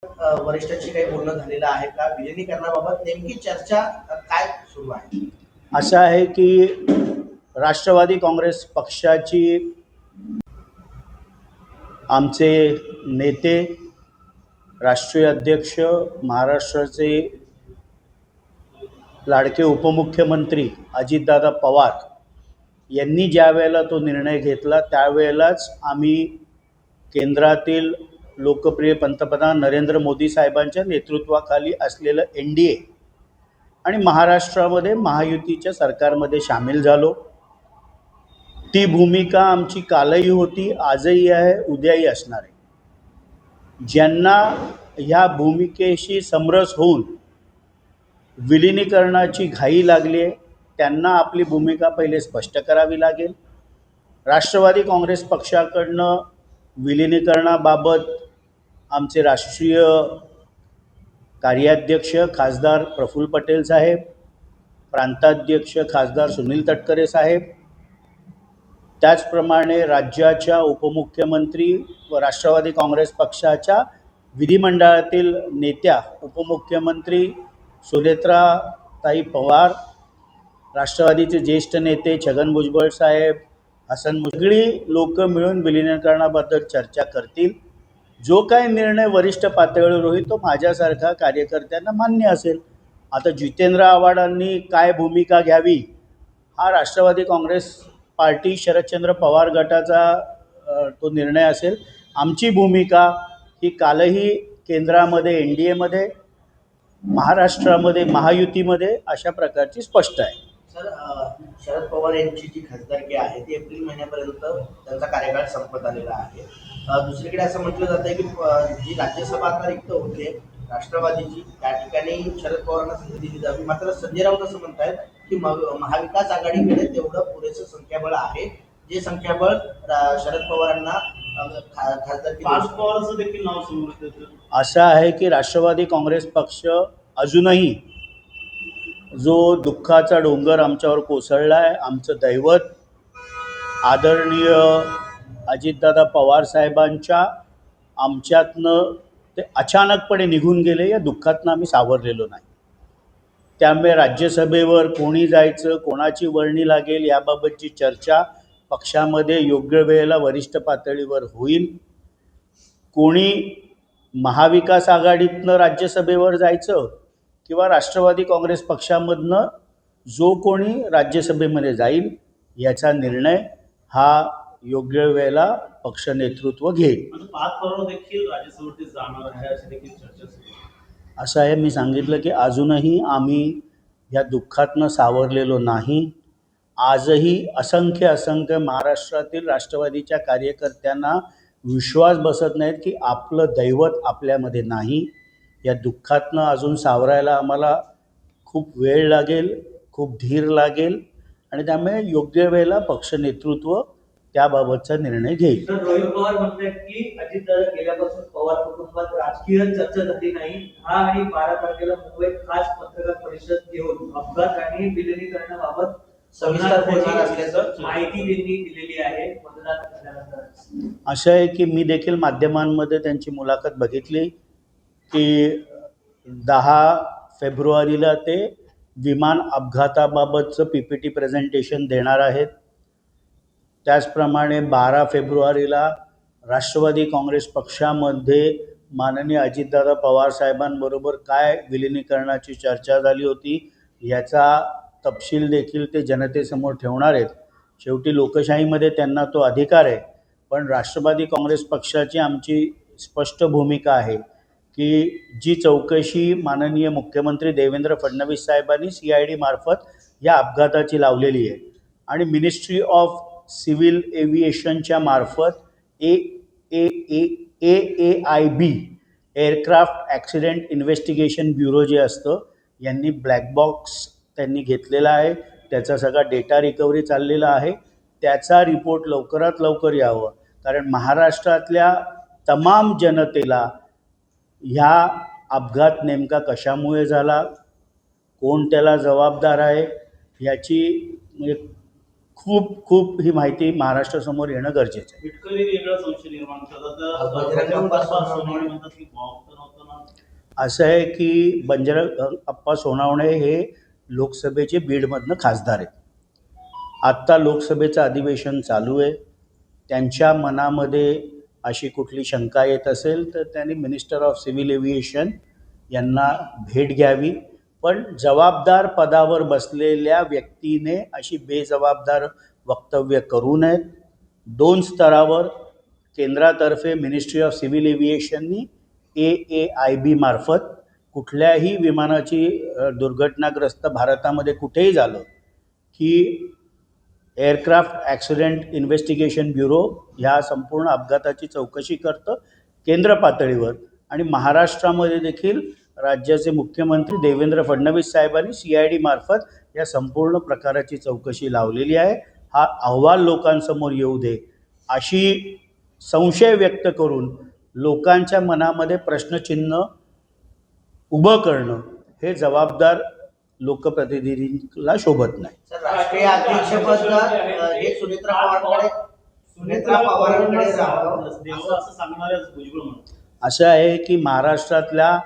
वरिष्ठांशी काही बोलणं झालेलं आहे का? विलिनीकरणाबाबत नेमकी चर्चा काय सुरू आहे? असं आहे की राष्ट्रवादी काँग्रेस पक्षाची आमचे नेते, राष्ट्रीय अध्यक्ष, महाराष्ट्राचे लाडके उपमुख्यमंत्री अजितदादा पवार यांनी ज्या वेळेला तो निर्णय घेतला त्यावेळेलाच आम्ही केंद्रातील लोकप्रिय पंतप्रधान नरेंद्र मोदी साहेबांच्या नेतृत्वाखाली असलेलं NDA आणि महाराष्ट्रामध्ये महायुतीच्या सरकारमध्ये सामील झालो. ती भूमिका आमची कालही होती, आजही आहे, उद्याही असणार आहे. ज्यांना ह्या भूमिकेशी समरस होऊन विलिनीकरणाची घाई लागली आहे त्यांना आपली भूमिका पहिले स्पष्ट करावी लागेल. राष्ट्रवादी काँग्रेस पक्षाकडनं विलिनीकरणाबाबत आमचे राष्ट्रीय कार्याध्यक्ष खासदार प्रफुल्ल पटेल साहेब, प्रांताध्यक्ष खासदार सुनील तटकरे साहेब, त्याचप्रमाणे राज्याच्या उपमुख्यमंत्री व राष्ट्रवादी काँग्रेस पक्षाच्या विधिमंडळातील नेत्या उपमुख्यमंत्री सुनेत्राताई पवार, राष्ट्रवादीचे ज्येष्ठ नेते छगन भुजबळ साहेब, हसन मुश्रीफ, लोक मिळून विलिनीकरणाबद्दल चर्चा करतील. जो काही निर्णय वरिष्ठ पातळीवर होईल तो माझ्यासारखा कार्यकर्त्यांना मान्य असेल. आता जितेंद्र आव्हाडांनी काय भूमिका घ्यावी हा राष्ट्रवादी काँग्रेस पार्टी शरदचंद्र पवार गटाचा तो निर्णय असेल. आमची भूमिका ही कालही केंद्रामध्ये NDAमध्ये, महाराष्ट्रामध्ये महायुतीमध्ये अशा प्रकारची स्पष्ट आहे. सर, शरद पवार यांची जी खासदारकी आहे ती एप्रिल महिन्यापर्यंत त्यांचा कार्यकाळ संपत आलेला आहे. दुसरीकडे असं म्हटलं जातं आहे की जी राज्यसभा आता रिक्त होते राष्ट्रवादीची, त्या ठिकाणी शरद पवारांना संधी दिली जावी. मात्र संजय राऊत असं म्हणतायत की महाविकास आघाडीकडे तेवढं पुरेसं संख्याबळ आहे जे संख्याबळ शरद पवारांना खासदारकी पवारांचं देखील नाव समोर येतं. असं आहे की राष्ट्रवादी काँग्रेस पक्ष अजूनही जो दुःखाचा डोंगर आमच्यावर कोसळला आहे, आमचं दैवत आदरणीय अजितदादा पवार साहेबांच्या आमच्यातनं ते अचानकपणे निघून गेले, या दुःखातनं आम्ही सावरलेलो नाही. त्यामुळे राज्यसभेवर कोणी जायचं, कोणाची वर्णी लागेल याबाबतची चर्चा पक्षामध्ये योग्य वेळेला वरिष्ठ पातळीवर होईल. कोणी महाविकास आघाडीतनं राज्यसभेवर जायचं किंवा राष्ट्रवादी काँग्रेस पक्षामधनं जो कोणी राज्यसभेमध्ये जाईल याचा निर्णय हा योग्य वेळेला पक्ष नेतृत्व घेईल. देखील राज्यसभेवरती जाणार आहे अशी देखील चर्चा सुरू आहे. असं आहे, मी सांगितलं की अजूनही आम्ही या दुःखातनं सावरलेलो नाही. आजही असंख्य महाराष्ट्रातील राष्ट्रवादीच्या कार्यकर्त्यांना विश्वास बसत नाहीत की आपलं दैवत आपल्यामध्ये नाही. या दुःखातनं अजून सावरायला आम्हाला खूप वेळ लागेल, खूप धीर लागेल आणि त्यामुळे योग्य वेळेला पक्ष नेतृत्व त्याबाबतचा निर्णय घेईल. तर रोहित पवार म्हणतात की अजितदादा गेल्यापासून पवार कुटुंबात राजकीय चर्चा झाली नाही. हा आणि 12 तारखेला मुंबईत खास पत्रकार परिषद घेऊन अपघात आणि विलिनीकरणाबाबत सविस्तर बोलणार असल्याचं माहिती त्यांनी दिलेली आहे मतदान झाल्यानंतर. असं आहे की मी देखील माध्यमांमध्ये त्यांची मुलाखत बघितली की 10 फेब्रुवारीला ते विमान अपघाताबाबतचं PPT प्रेझेंटेशन देणार आहेत. त्याचप्रमाणे 12 फेब्रुवारीला राष्ट्रवादी काँग्रेस पक्षामध्ये माननीय अजितदादा पवार साहेबांबरोबर काय विलिनीकरणाची चर्चा झाली होती याचा तपशील देखील ते जनतेसमोर ठेवणार आहेत. शेवटी लोकशाहीमध्ये त्यांना तो अधिकार आहे. पण राष्ट्रवादी काँग्रेस पक्षाची आमची स्पष्ट भूमिका आहे की जी चौकशी माननीय मुख्यमंत्री देवेंद्र फडणवीस साहेबांनी CID मार्फत या अपघाताची लावलेली आहे आणि मिनिस्ट्री ऑफ सिव्हिल एव्हिएशनच्या मार्फत AAIB aircraft accident investigation bureau जे असतं यांनी ब्लॅक बॉक्स त्यांनी घेतलेला आहे. त्याचा सगळा डेटा रिकव्हरी चाललेला आहे. त्याचा रिपोर्ट लवकरात लवकर यावं, कारण महाराष्ट्रातल्या तमाम जनतेला ह्या अपघात नेमका कशामुळे झाला, कोण त्याला जबाबदार आहे याची म्हणजे खूप ही माहिती महाराष्ट्रासमोर येणं गरजेचं आहे. वेगळा संशय निर्माण करतात. असं आहे की बंजारा अप्पा सोनावणे हे लोकसभेचे बीडमधनं खासदार आहेत. आत्ता लोकसभेचं अधिवेशन चालू आहे. त्यांच्या मनामध्ये अशी कुठली शंका येत असेल तर त्यांनी मिनिस्टर ऑफ सिव्हिल एव्हिएशन यांना भेट घ्यावी. पण जबाबदार पदावर बसलेल्या व्यक्तीने अशी बेजबाबदार वक्तव्य करू नयेत. 2 स्तरावर केंद्रातर्फे मिनिस्ट्री ऑफ सिव्हिल एव्हिएशननी AAIB मार्फत कुठल्याही विमानाची दुर्घटनाग्रस्त भारतामध्ये कुठेही झालं की एअरक्राफ्ट ॲक्सिडेंट इन्व्हेस्टिगेशन ब्युरो ह्या संपूर्ण अपघाताची चौकशी करतं केंद्र पातळीवर. आणि महाराष्ट्रामध्ये देखील राज्याचे मुख्यमंत्री देवेंद्र फडणवीस साहेबांनी CID मार्फत या संपूर्ण प्रकाराची चौकशी लावलेली आहे. हा अहवाल लोकांसमोर येऊ दे अशी संशय व्यक्त करून लोकांच्या मनामध्ये प्रश्नचिन्ह उभं करणं हे जबाबदार लोकप्रतिनिधींना शोभत नाही. सर, राष्ट्रीय अध्यक्षपद हे सुनेत्रा पवारांकडे राहावं असं सांगणाऱ्याच भुजबळ म्हणून असं आहे की महाराष्ट्रातल्या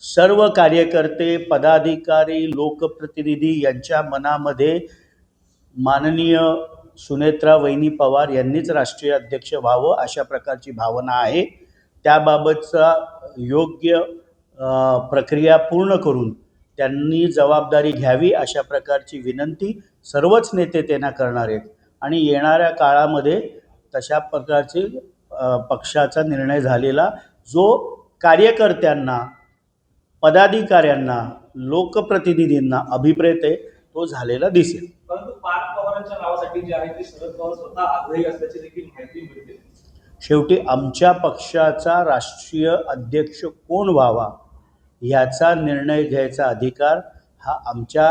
सर्व कार्यकर्ते, पदाधिकारी, लोकप्रतिनिधी यांच्या मनामध्ये माननीय सुनेत्रा वहिनी पवार यांनीच राष्ट्रीय अध्यक्ष व्हावं अशा प्रकारची भावना आहे. त्याबाबतचा योग्य प्रक्रिया पूर्ण करून त्यांनी जबाबदारी घ्यावी अशा प्रकारची विनंती सर्वच नेते त्यांना करणार आहेत. आणि येणाऱ्या काळामध्ये तशा प्रकारचे पक्षाचा निर्णय झालेला जो कार्यकर्त्यांना, पदाधिकाऱ्यांना, लोकप्रतिनिधींना अभिप्रेत आहे तो झालेला दिसेल. परंतु पार्थ पवारांच्या नावासाठी जे आहे ते शरद पवार स्वतः आग्रही असल्याची देखील माहिती मिळते. शेवटी आमच्या पक्षाचा राष्ट्रीय अध्यक्ष कोण व्हावा ह्याचा निर्णय घ्यायचा अधिकार हा आमच्या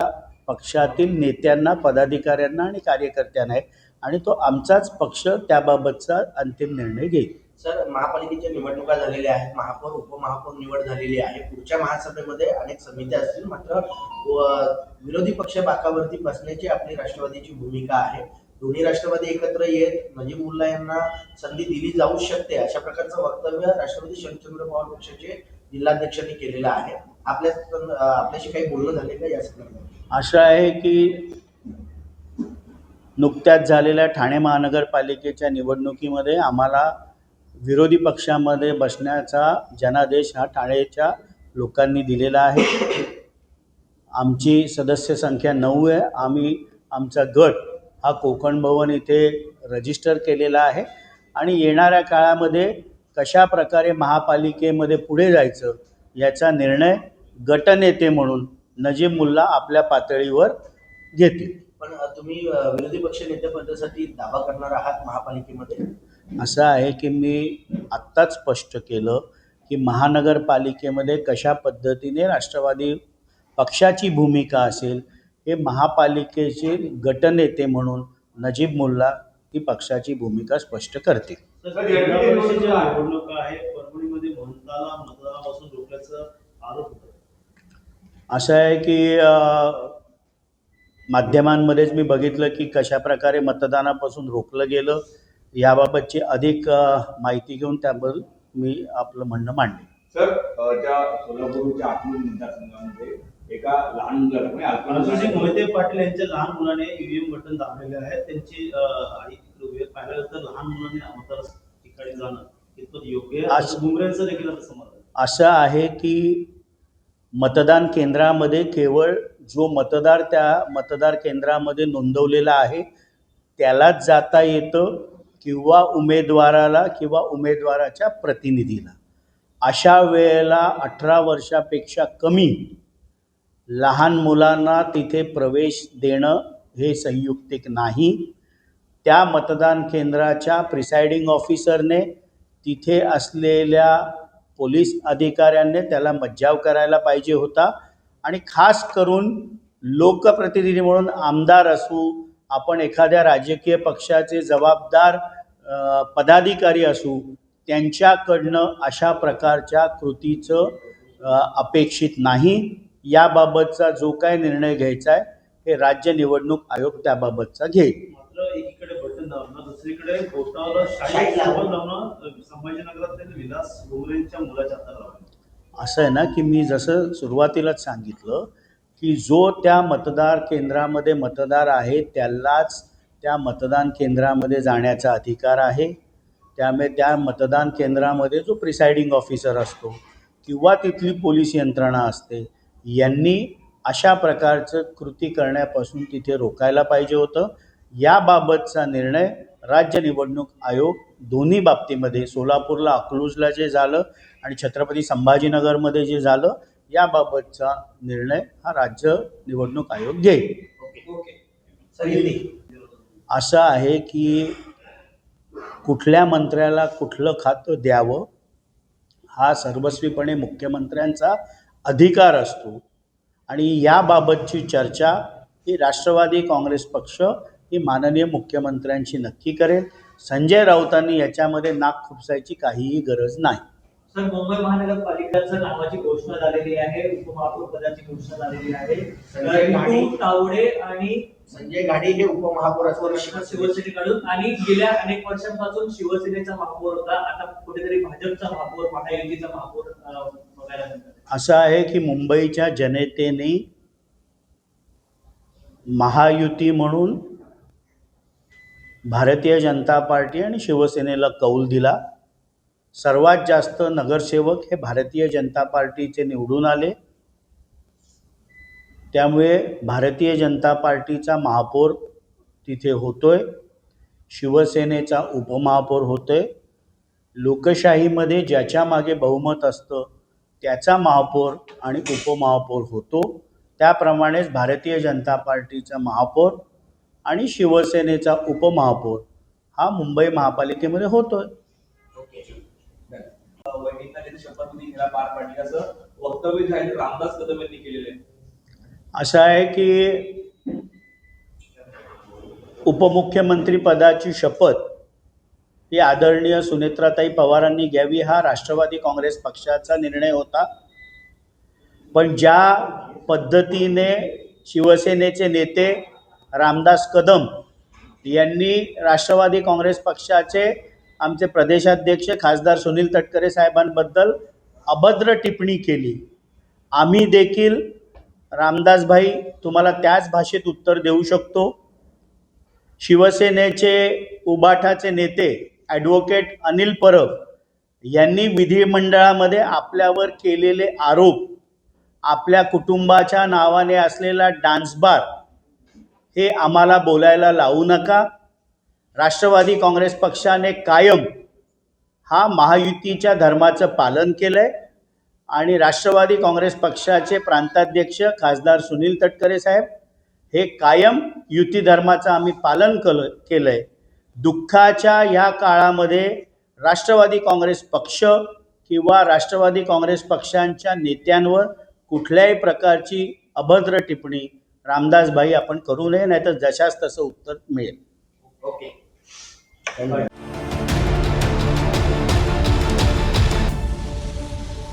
पक्षातील नेत्यांना, पदाधिकाऱ्यांना आणि कार्यकर्त्यांना आहे. आणि तो आमचाच पक्ष त्याबाबतचा अंतिम निर्णय घेईल. सर, महापालिकेच्या निवडणुका झालेल्या आहेत. महापौर, उपमहापौर निवड झालेली आहे. पुढच्या महासभेमध्ये अनेक समित्या असतील. मात्र विरोधी पक्ष बाकावरती बसण्याची आपली राष्ट्रवादीची भूमिका आहे. दोन्ही राष्ट्रवादी एकत्र येत नजीमुल्ला यांना संधी दिली जाऊ शकते अशा प्रकारचं वक्तव्य राष्ट्रवादी शरदचंद्र पवार पक्षाचे जिल्हाध्यक्षांनी केलेलं आहे. आपल्याशी काही बोलणं झाले का या संदर्भात? असं आहे की नुकत्याच झालेल्या ठाणे महानगरपालिकेच्या निवडणुकीमध्ये आम्हाला विरोधी पक्षामध्ये बसण्याचा जनादेश हा ठाणेच्या लोकांनी दिलेला आहे. आमची सदस्य संख्या 9 आहे. आम्ही आमचा गट हा कोकण भवन इथे रजिस्टर केलेला आहे. आणि येणाऱ्या काळामध्ये कशा प्रकारे महापालिकेमध्ये पुढे जायचं याचा निर्णय गटनेते म्हणून नजीमुल्ला आपल्या पातळीवर घेतील. पण तुम्ही विरोधी पक्ष नेतेपदासाठी दावा करणार आहात महापालिकेमध्ये? असं आहे की मी आत्ताच स्पष्ट केलं की महानगरपालिकेमध्ये कशा पद्धतीने राष्ट्रवादी पक्षाची भूमिका असेल हे महापालिकेचे गटनेते म्हणून नजीब मुल्ला ही पक्षाची भूमिका स्पष्ट करतील. निवडणूक आहे, परभणीमध्ये महंताला मतदानापासून रोखल्याचा आरोप होता. असं आहे की माध्यमांमध्येच मी बघितलं की कशा प्रकारे मतदानापासून रोखलं गेलं. याबाबतची अधिक माहिती घेऊन त्याबद्दल मी आपलं म्हणणं मांडले. सर, त्या सोलापूरच्या आत्मूर मतदारसंघामध्ये एका लहान मुलाने मोहिते पाटील यांच्या लहान मुलाने EVM बटन दाबलेले आहे. त्यांची आई पाहिलं तर लहान मुलाने मतदार ठिकाणी जाणं इतपत योग्य आहे. बुमरेंचं देखील असं समजलं. असं आहे की मतदान केंद्रामध्ये केवळ जो मतदार त्या मतदार केंद्रामध्ये नोंदवलेला आहे त्यालाच जाता येतं किंवा उमेदवाराला किंवा उमेदवाराच्या प्रतिनिधीला. अशा वेळेला 18 वर्षापेक्षा कमी लहान मुलांना तिथे प्रवेश देणं हे संयुक्तिक नाही. त्या मतदान केंद्राच्या प्रिसाइडिंग ऑफिसरने तिथे असलेल्या पोलीस अधिकाऱ्यांनी त्याला मज्जाव करायला पाहिजे होता. आणि खास करून लोकप्रतिनिधी म्हणून आमदार असू, आपण एखाद्या राजकीय पक्षाचे जबाबदार पदाधिकारी असू, त्यांच्याकडनं अशा प्रकारच्या कृतीचं अपेक्षित नाही. याबाबतचा जो काय निर्णय घ्यायचा आहे हे राज्य निवडणूक आयोग त्याबाबतचा घेईल. मात्र एकीकडे बटन दाबणं, दुसरीकडे बोटावर शाही लावणं संभाजीनगरात विलास भुमरेंच्या मुलाच्या हातात लावलं. असं आहे ना की मी जसं सुरुवातीलाच सांगितलं की जो त्या मतदार केंद्रामध्ये मतदार आहे त्यालाच त्या मतदान केंद्रामध्ये जाण्याचा अधिकार आहे. त्यामुळे त्या मतदान केंद्रामध्ये जो प्रिसाइडिंग ऑफिसर असतो किंवा तिथली पोलीस यंत्रणा असते यांनी अशा प्रकारचं कृती करण्यापासून तिथे रोकायला पाहिजे होतं. याबाबतचा निर्णय राज्य निवडणूक आयोग दोन्ही बाबतीमध्ये सोलापूरला अकलूजला जे झालं आणि छत्रपती संभाजीनगरमध्ये जे झालं याबाबतचा निर्णय हा राज्य निवडणूक आयोग घेईल. Okay sir Hindi. असं आहे की कुठल्या मंत्र्याला कुठलं खातं द्यावं हा सर्वस्वीपणे मुख्यमंत्र्यांचा अधिकार असतो आणि याबाबतची चर्चा ही राष्ट्रवादी काँग्रेस पक्ष ही माननीय मुख्यमंत्र्यांशी नक्की करेल. संजय राऊतांनी याच्यामध्ये नाक खुपसायची काहीही गरज नाही. सर मुंबई महानगरपालिकेच्या नावाची घोषणा झालेली आहे, उपमहापौर पदाची घोषणा झालेली आहे. रितू तावडे आणि संजय गाडी हे उपमहापौर शिवसेनेकडून आणि गेल्या अनेक वर्षांपासून शिवसेनेचा महापौर होता, आता कुठेतरी भाजपचा महापौर महायुतीचा महापौर बघायला मिळतात. असं आहे की मुंबईच्या जनतेने महायुती म्हणून भारतीय जनता पार्टी आणि शिवसेनेला कौल दिला. सर्वात जास्त नगरसेवक हे भारतीय जनता पार्टीचे निवडून आले. त्यामुळे भारतीय जनता पार्टीचा महापौर तिथे होतोय, शिवसेनेचा उपमहापौर होतोय. लोकशाहीमध्ये ज्याच्या मागे बहुमत असतं त्याचा महापौर आणि उपमहापौर होतो. त्याप्रमाणेच भारतीय जनता पार्टीचा महापौर आणि शिवसेनेचा उपमहापौर हा मुंबई महापालिकेमध्ये होतोय. वैनिकांनी शपथविधी घ्यायला पार पाडली असं वक्तव्य जे आहे रामदास कदम यांनी केलेलं आहे. असं आहे की उपमुख्यमंत्री पदाची शपथ ही आदरणीय सुनेत्राताई पवारांनी घ्यावी हा राष्ट्रवादी काँग्रेस पक्षाचा निर्णय होता. पण ज्या पद्धतीने शिवसेनेचे नेते रामदास कदम यांनी राष्ट्रवादी काँग्रेस पक्षाचे आमचे प्रदेशाध्यक्ष खासदार सुनील तटकरे साहेबांबद्दल अभद्र टिप्पणी केली, आम्ही देखील रामदासभाई तुम्हाला त्याच भाषेत उत्तर देऊ शकतो. शिवसेनेचे उबाठाचे नेते ॲडव्होकेट अनिल परब यांनी विधिमंडळामध्ये आपल्यावर केलेले आरोप, आपल्या कुटुंबाच्या नावाने असलेला डान्स बार हे आम्हाला बोलायला लावू नका. राष्ट्रवादी काँग्रेस पक्षाने कायम हा महायुतीच्या धर्माचं पालन केलं आहे आणि राष्ट्रवादी काँग्रेस पक्षाचे प्रांताध्यक्ष खासदार सुनील तटकरे साहेब हे कायम युती धर्माचं आम्ही पालन केलं आहे. दुःखाच्या या काळामध्ये राष्ट्रवादी काँग्रेस पक्ष किंवा राष्ट्रवादी काँग्रेस पक्षांच्या नेत्यांवर कुठल्याही प्रकारची अभद्र टिप्पणी रामदासभाई आपण करू नये, नाहीतर जशास तसं उत्तर मिळेल. ओके.